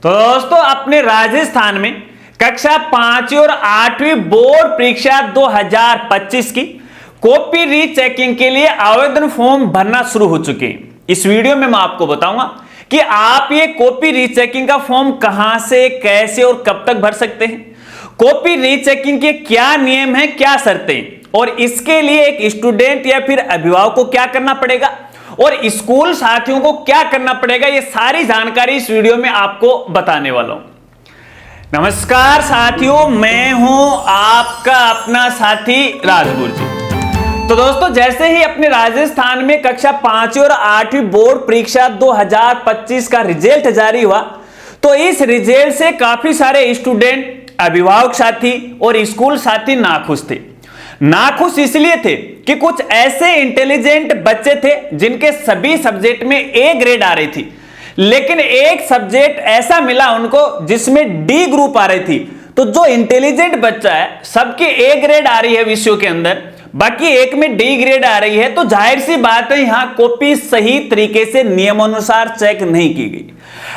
तो दोस्तों अपने राजस्थान में कक्षा 5वीं और 8वीं बोर्ड परीक्षा 2025 की कॉपी रीचेकिंग के लिए आवेदन फॉर्म भरना शुरू हो चुके हैं। इस वीडियो में मैं आपको बताऊंगा कि आप ये कॉपी रीचेकिंग का फॉर्म कहां से, कैसे और कब तक भर सकते हैं। कॉपी रीचेकिंग के क्या नियम हैं, क्या शर्तें और इसके लिए एक स्टूडेंट या फिर अभिभावक को क्या करना पड़ेगा और स्कूल साथियों को क्या करना पड़ेगा, ये सारी जानकारी इस वीडियो में आपको बताने वाला हूं। नमस्कार साथियों, मैं हूं आपका अपना साथी राजगुरु। तो दोस्तों जैसे ही अपने राजस्थान में कक्षा 5वीं और 8वीं बोर्ड परीक्षा 2025 का रिजल्ट जारी हुआ, तो इस रिजल्ट से काफी सारे स्टूडेंट, अभिभावक साथी और स्कूल साथी नाखुश थे। नाखुश इसलिए थे कि कुछ ऐसे इंटेलिजेंट बच्चे थे जिनके सभी सब्जेक्ट में ए ग्रेड आ रही थी, लेकिन एक सब्जेक्ट ऐसा मिला उनको जिसमें डी ग्रुप आ रही थी। तो जो इंटेलिजेंट बच्चा है, सबकी ए ग्रेड आ रही है विषयों के अंदर, बाकी एक में डी ग्रेड आ रही है, तो जाहिर सी बात है यहां कॉपी सही तरीके से नियमानुसार चेक नहीं की गई।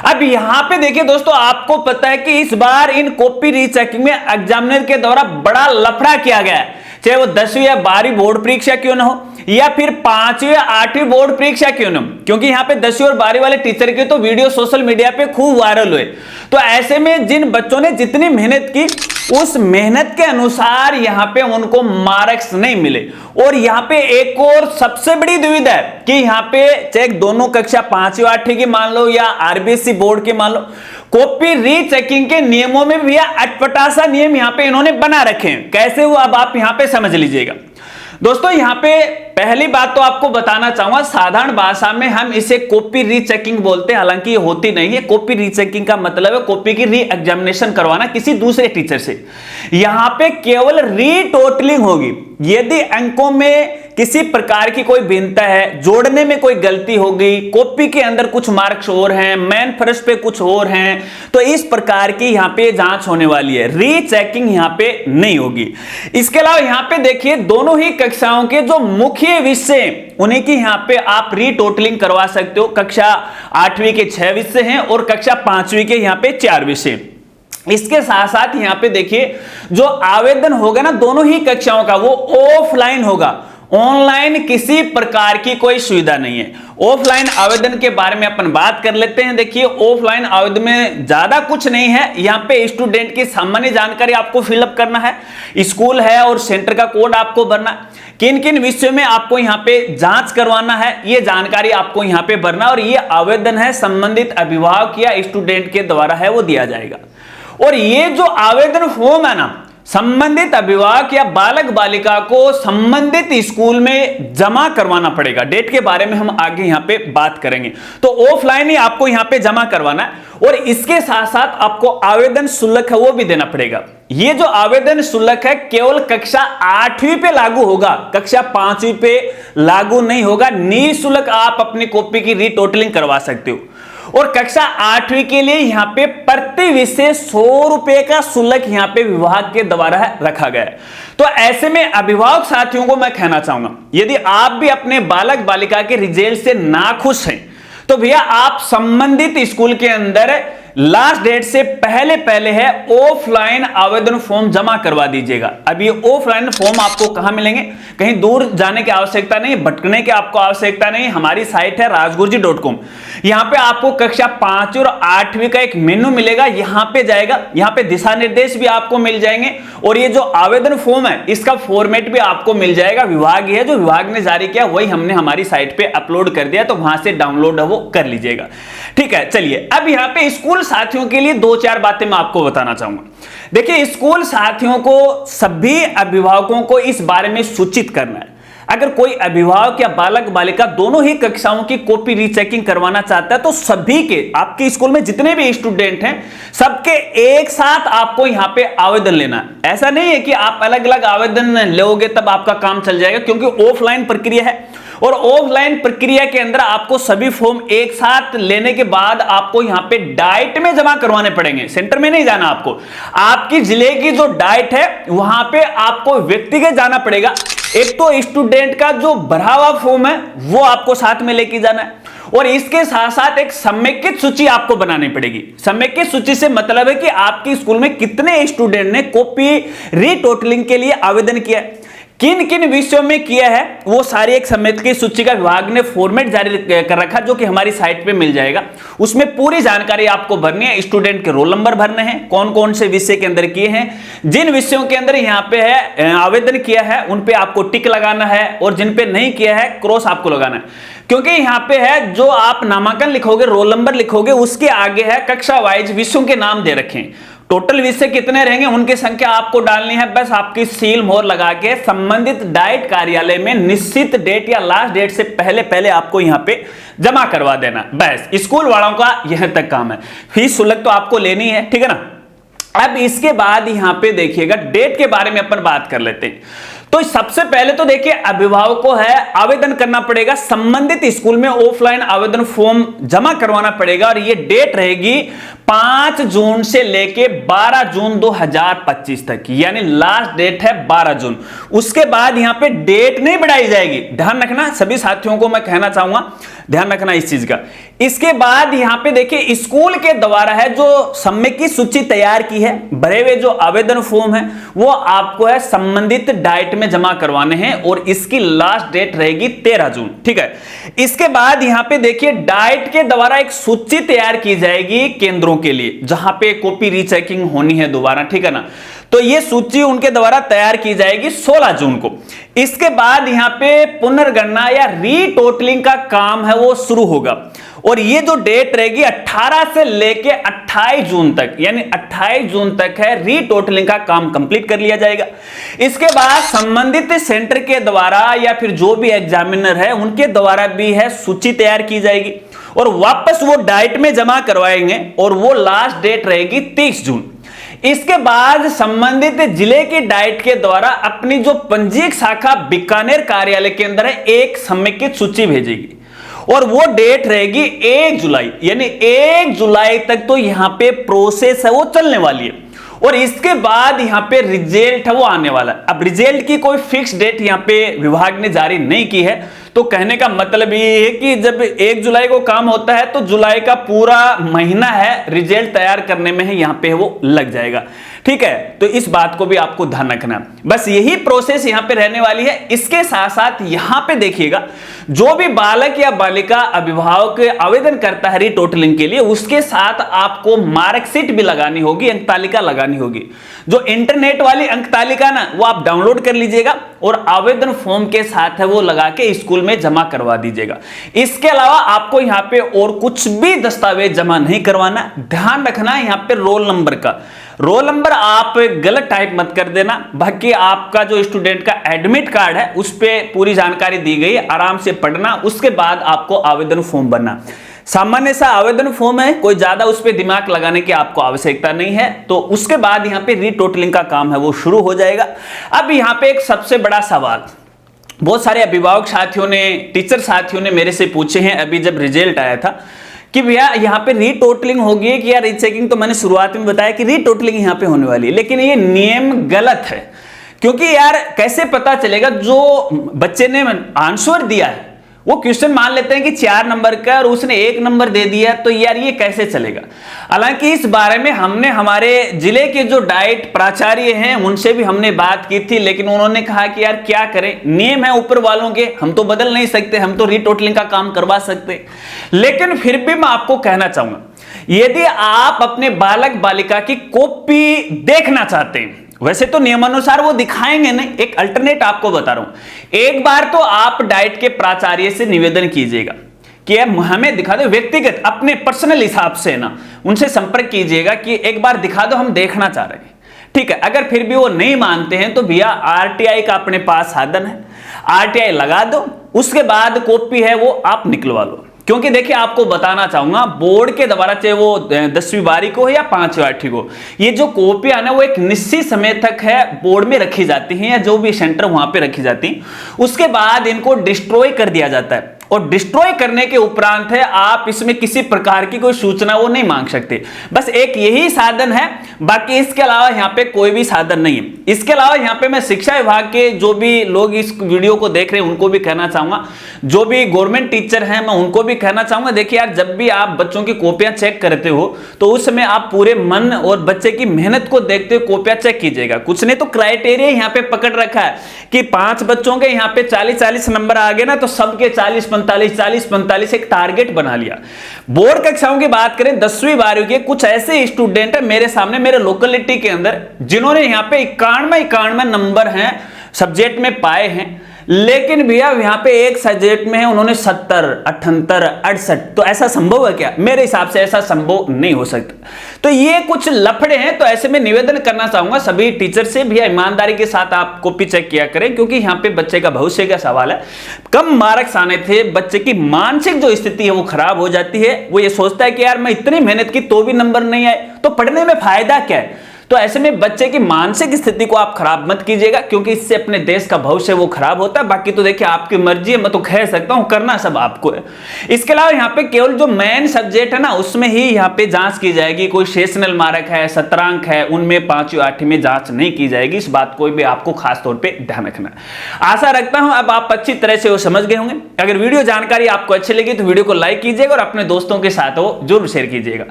अब यहां पे देखिए दोस्तों, आपको पता है कि इस बार इन कॉपी रीचेकिंग में एग्जामिनर के द्वारा बड़ा लफड़ा किया गया है, चाहे वो 10वीं या 12वीं बोर्ड परीक्षा क्यों ना हो या फिर 5वीं या 8वीं बोर्ड परीक्षा क्यों ना हो, क्योंकि यहां पे 10वीं और 12वीं वाले टीचर के तो वीडियो सोशल मीडिया पे खूब वायरल हुए। तो ऐसे में जिन बच्चों ने जितनी मेहनत की, उस मेहनत के अनुसार यहां पे उनको मार्क्स नहीं मिले। और यहां पे एक और सबसे बड़ी दुविधा है कि यहां पे चाहे दोनों कक्षा 5वीं 8वीं की मान लो या आरबीएसई बोर्ड की मान लो, कॉपी रीचेकिंग के नियमों में भी अटपटा नियम यहां पे इन्होंने बना रखे हैं। कैसे वो अब आप यहां पे समझ लीजिएगा। दोस्तों यहां पे पहली बात तो आपको बताना चाहूंगा, साधारण भाषा में हम इसे कॉपी रीचेकिंग बोलते हैं, हालांकि ये होती नहीं है। कॉपी रीचेकिंग का मतलब है कॉपी की री एग्जामिनेशन करवाना किसी दूसरे टीचर से। यहां पे केवल रीटोटलिंग होगी। यदि अंकों में किसी प्रकार की कोई भिन्नता है, जोड़ने में कोई गलती हो गई, कॉपी के अंदर कुछ मार्क्स और हैं, मेन फर्स्ट पे कुछ और हैं, तो इस प्रकार की यहां पे जांच होने वाली है। रीचेकिंग यहां पे नहीं होगी। इसके अलावा यहां पे देखिए, दोनों ही कक्षाओं के जो मुख्य विषय उन्हीं की यहां पे आप रीटोटलिंग करवा सकते हो। कक्षा 8वीं के 6 विषय हैं और कक्षा 5वीं के यहां पे 4 विषय। इसके साथ साथ यहां पे देखिए, जो आवेदन होगा ना दोनों ही कक्षाओं का, वो ऑफलाइन होगा। ऑनलाइन किसी प्रकार की कोई सुविधा नहीं है। ऑफलाइन आवेदन के बारे में अपन बात कर लेते हैं। देखिए ऑफलाइन आवेदन में ज्यादा कुछ नहीं है। यहाँ पे स्टूडेंट की सामान्य जानकारी आपको फिलअप करना है, स्कूल है और सेंटर का कोड आपको भरना, किन किन विषयों में आपको यहाँ पे जांच करवाना है, ये जानकारी आपको यहाँ पे भरना, और ये आवेदन है संबंधित अभिभावक या स्टूडेंट के द्वारा है वो दिया जाएगा। और ये जो आवेदन फॉर्म है ना, संबंधित अभिभावक या बालक बालिका को संबंधित स्कूल में जमा करवाना पड़ेगा। डेट के बारे में हम आगे यहां पे बात करेंगे। तो ऑफलाइन ही आपको यहां पे जमा करवाना है और इसके साथ साथ आपको आवेदन शुल्क है वो भी देना पड़ेगा। ये जो आवेदन शुल्क है केवल कक्षा 8वीं पे लागू होगा, कक्षा 5वीं पे लागू नहीं होगा। निःशुल्क आप अपनी कॉपी की रीटोटलिंग करवा सकते हो। और कक्षा 8वीं के लिए यहां पे प्रति विषय 100 रुपए का शुल्क यहां पे विभाग के द्वारा रखा गया है। तो ऐसे में अभिभावक साथियों को मैं कहना चाहूंगा, यदि आप भी अपने बालक बालिका के रिजल्ट से नाखुश हैं, तो भैया आप संबंधित स्कूल के अंदर लास्ट डेट से पहले है ऑफलाइन आवेदन फॉर्म जमा करवा दीजिएगा। अब ये ऑफलाइन फॉर्म आपको कहां मिलेंगे, कहीं दूर जाने की आवश्यकता नहीं, भटकने की आपको आवश्यकता नहीं। हमारी साइट है rajguruji.com। यहां पे आपको कक्षा 5वीं और 8वीं का एक मेनू मिलेगा, यहां पे जाएगा, यहां पे दिशा निर्देश भी आपको मिल जाएंगे और ये जो आवेदन फॉर्म है इसका फॉर्मेट भी आपको मिल जाएगा। विभाग है जो विभाग ने जारी किया वही हमने हमारी साइट पे अपलोड कर दिया, तो वहां से डाउनलोड है वो कर लीजिएगा। ठीक है, चलिए अब यहां पे स्कूल साथियों के लिए 2-4 बातें मैं आपको बताना चाहूंगा। देखिए स्कूल साथियों को, सभी अभिभावकों को इस बारे में सूचित करना है। अगर कोई अभिभावक या बालक बालिका दोनों ही कक्षाओं की कॉपी रीचेकिंग करवाना चाहता है, तो सभी के, आपके स्कूल में जितने भी स्टूडेंट हैं सबके एक साथ आपको यहां पे आवेदन लेना है। ऐसा नहीं है कि आप अलग अलग आवेदन लोगे तब आपका काम चल जाएगा, क्योंकि ऑफलाइन प्रक्रिया है और ऑफलाइन प्रक्रिया के अंदर आपको सभी फॉर्म एक साथ लेने के बाद आपको यहां पे डाइट में जमा करवाने पड़ेंगे। सेंटर में नहीं जाना आपको, आपकी जिले की जो डाइट है वहां पे आपको व्यक्तिगत जाना पड़ेगा। एक तो स्टूडेंट का जो भरा हुआ फॉर्म है वो आपको साथ में लेके जाना है और इसके साथ साथ एक समेकित सूची आपको बनानी पड़ेगी। समेकित सूची से मतलब है कि आपके स्कूल में कितने स्टूडेंट ने कॉपी रीटोटलिंग के लिए आवेदन किया, किन किन विषयों में किया है, वो सारी एक समेकित सूची का विभाग ने फॉर्मेट जारी कर रखा, जो कि हमारी साइट पे मिल जाएगा। उसमें पूरी जानकारी आपको भरनी है, स्टूडेंट के रोल नंबर भरने हैं, कौन कौन से विषय के अंदर किए हैं, जिन विषयों के अंदर यहाँ पे है आवेदन किया है उन पे आपको टिक लगाना है, और जिन पे नहीं किया है क्रॉस आपको लगाना है। क्योंकि यहाँ पे है जो आप नामांकन लिखोगे, रोल नंबर लिखोगे, उसके आगे है कक्षा वाइज विषयों के नाम दे रखे हैं। टोटल विषय कितने रहेंगे उनकी संख्या आपको डालनी है। बस आपकी सील मोहर लगा के संबंधित डाइट कार्यालय में निश्चित डेट या लास्ट डेट से पहले पहले आपको यहां पे जमा करवा देना। बस स्कूल वालों का यह तक काम है। फीस शुल्क तो आपको लेनी है, ठीक है ना। अब इसके बाद यहां पे देखिएगा डेट के बारे में अपन बात कर लेते हैं। तो सबसे पहले तो देखिए अभिभावक को है आवेदन करना पड़ेगा, संबंधित स्कूल में ऑफलाइन आवेदन फॉर्म जमा करवाना पड़ेगा, और ये डेट रहेगी 5 जून से लेके 12 जून 2025 तक, यानी लास्ट डेट है 12 जून। उसके बाद यहां पे डेट नहीं बढ़ाई जाएगी, ध्यान रखना। सभी साथियों को मैं कहना चाहूंगा ध्यान रखना इस चीज का। इसके बाद यहां पे देखिए स्कूल के द्वारा है जो समेकित सूची तैयार की है, भरे हुए जो आवेदन फॉर्म है वो आपको है संबंधित डाइट में जमा करवाने हैं, और इसकी लास्ट डेट रहेगी 13 जून, ठीक है। इसके बाद यहां पे देखिए डाइट के द्वारा एक सूची तैयार की जाएगी केंद्रों के लिए, जहां पे कॉपी रीचेकिंग होनी है दोबारा, ठीक है ना। तो ये सूची उनके द्वारा तैयार की जाएगी 16 जून को। इसके बाद यहां पे पुनर्गणना या रीटोटलिंग का काम है वो शुरू होगा, और ये जो डेट रहेगी 18 से लेके 28 जून तक, यानी 28 जून तक है रीटोटलिंग का काम कंप्लीट कर लिया जाएगा। इसके बाद संबंधित सेंटर के द्वारा या फिर जो भी एग्जामिनर है उनके द्वारा भी है सूची तैयार की जाएगी, और वापस वो डाइट में जमा करवाएंगे, और वो लास्ट डेट रहेगी 30 जून। इसके बाद संबंधित जिले की डाइट के द्वारा अपनी जो पंजीयक शाखा बीकानेर कार्यालय के अंदर है एक समेकित सूची भेजेगी, और वो डेट रहेगी 1 जुलाई, यानी 1 जुलाई तक तो यहां पे प्रोसेस है वो चलने वाली है। और इसके बाद यहां पे रिजल्ट है वो आने वाला है। अब रिजल्ट की कोई फिक्स डेट यहां पे विभाग ने जारी नहीं की है, तो कहने का मतलब ये है कि जब 1 जुलाई को काम होता है तो जुलाई का पूरा महीना है रिजल्ट तैयार करने में है यहां पे वो लग जाएगा, ठीक है। तो इस बात को भी आपको ध्यान रखना, बस यही प्रोसेस यहां पे रहने वाली है। इसके साथ साथ यहां पे देखिएगा जो भी बालक या बालिका अभिभावक आवेदन करता है रीटोटलिंग के लिए, उसके साथ आपको मार्कशीट भी लगानी होगी, अंक तालिका लगानी होगी। जो इंटरनेट वाली अंक तालिका ना वो आप डाउनलोड कर लीजिएगा, और आवेदन फॉर्म के साथ है वो लगा के स्कूल में जमा करवा दीजिएगा। इसके अलावा आपको यहां पे और कुछ भी दस्तावेज जमा नहीं करवाना। ध्यान रखना यहां पे रोल नंबर का, रोल नंबर आप गलत टाइप मत कर देना। बाकी आपका जो स्टूडेंट का एडमिट कार्ड है उस पर पूरी जानकारी दी गई है, आराम से पढ़ना। उसके बाद आपको आवेदन फॉर्म भरना, सामान्य सा आवेदन फॉर्म है, कोई ज्यादा उस पर दिमाग लगाने की आपको आवश्यकता नहीं है। तो उसके बाद यहाँ पे रीटोटलिंग का काम है वो शुरू हो जाएगा। अब यहाँ पे एक सबसे बड़ा सवाल बहुत सारे अभिभावक साथियों ने, टीचर साथियों ने मेरे से पूछे हैं अभी जब रिजल्ट आया था, कि भैया यहाँ पे रीटोटलिंग होगी कि या रीचेकिंग। तो मैंने शुरुआत में बताया कि रीटोटलिंग यहाँ पे होने वाली है, लेकिन ये नियम गलत है। क्योंकि यार कैसे पता चलेगा, जो बच्चे ने आंसर दिया है वो क्वेश्चन मान लेते हैं कि 4 नंबर का और उसने 1 नंबर दे दिया, तो यार ये कैसे चलेगा। हालांकि इस बारे में हमने हमारे जिले के जो डाइट प्राचार्य हैं उनसे भी हमने बात की थी, लेकिन उन्होंने कहा कि यार क्या करें, नियम है ऊपर वालों के, हम तो बदल नहीं सकते, हम तो रीटोटलिंग का काम करवा सकते। लेकिन फिर भी मैं आपको कहना चाहूंगा, यदि आप अपने बालक बालिका की कॉपी देखना चाहते हैं, वैसे तो नियमानुसार वो दिखाएंगे नहीं, एक अल्टरनेट आपको बता रहा हूं। एक बार तो आप डाइट के प्राचार्य से निवेदन कीजिएगा कि हमें दिखा दो, व्यक्तिगत अपने पर्सनल हिसाब से ना उनसे संपर्क कीजिएगा कि एक बार दिखा दो, हम देखना चाह रहे हैं, ठीक है। अगर फिर भी वो नहीं मानते हैं तो भैया आरटीआई का अपने पास साधन है, आरटीआई लगा दो, उसके बाद कॉपी है वो आप निकलवा लो। क्योंकि देखिए आपको बताना चाहूंगा, बोर्ड के द्वारा चाहे वो 10वीं बारी को हो या 5वीं आठवीं को, ये जो कॉपियां ना वो एक निश्चित समय तक है बोर्ड में रखी जाती हैं, या जो भी सेंटर वहां पे रखी जाती हैं। उसके बाद इनको डिस्ट्रॉय कर दिया जाता है, और डिस्ट्रॉय करने के उपरांत है आप इसमें किसी प्रकार की कोई सूचना वो नहीं मांग सकते। बस एक यही साधन है, बाकी इसके अलावा यहाँ पे कोई भी साधन नहीं है। इसके अलावा यहाँ पे मैं शिक्षा विभाग के जो भी लोग इस वीडियो को देख रहे हैं उनको भी कहना चाहूंगा, जो भी गवर्नमेंट टीचर हैं मैं उनको भी कहना चाहूंगा, देखिए यार जब भी आप बच्चों की कॉपियां चेक करते हो तो उस समय आप पूरे मन और बच्चे की मेहनत को देखते हुए कॉपियां चेक कीजिएगा। कुछ ने तो क्राइटेरिया यहाँ पे पकड़ रखा है कि 5 बच्चों के यहाँ पे 40-40 नंबर आ गए ना तो सबके 40-45 एक टारगेट बना लिया। बोर्ड कक्षाओं की बात करें 10वीं 12वीं के, कुछ ऐसे स्टूडेंट है मेरे सामने मेरे लोकेलिटी के अंदर जिन्होंने यहाँ पे 91 नंबर हैं सब्जेक्ट में पाए हैं, लेकिन भैया यहां पे एक सब्जेक्ट में है उन्होंने 70, 78, 68। तो ऐसा संभव है क्या? मेरे हिसाब से ऐसा संभव नहीं हो सकता। तो ये कुछ लफड़े हैं। तो ऐसे में निवेदन करना चाहूंगा सभी टीचर से, भैया ईमानदारी के साथ आप कॉपी चेक किया करें, क्योंकि यहां पे बच्चे का भविष्य का सवाल है। कम मार्क्स आने थे, बच्चे की मानसिक जो स्थिति है वो खराब हो जाती है। वो ये सोचता है कि यार मैं इतनी मेहनत की तो भी नंबर नहीं आए तो पढ़ने में फायदा क्या है। तो ऐसे में बच्चे की मानसिक स्थिति को आप खराब मत कीजिएगा, क्योंकि इससे अपने देश का भविष्य वो खराब होता है। बाकी तो देखिए आपकी मर्जी है, मैं तो कह सकता हूं करना सब आपको है। इसके अलावा यहाँ पे केवल जो मेन सब्जेक्ट है ना उसमें ही यहाँ पे जांच की जाएगी। कोई सेशनल मार्क है, सत्रांक है, उनमें 5वीं 8वीं में जांच नहीं की जाएगी। इस बात को भी आपको खास तौर पर ध्यान रखना है। आशा रखता हूं अब आप अच्छी तरह से वो समझ गए होंगे। अगर वीडियो जानकारी आपको अच्छी लगी तो वीडियो को लाइक कीजिएगा और अपने दोस्तों के साथ वो जरूर शेयर कीजिएगा।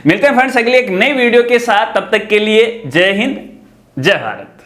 मिलते हैं फ्रेंड्स अगली एक नई वीडियो के साथ, तब तक के लिए जय हिंद, जय भारत।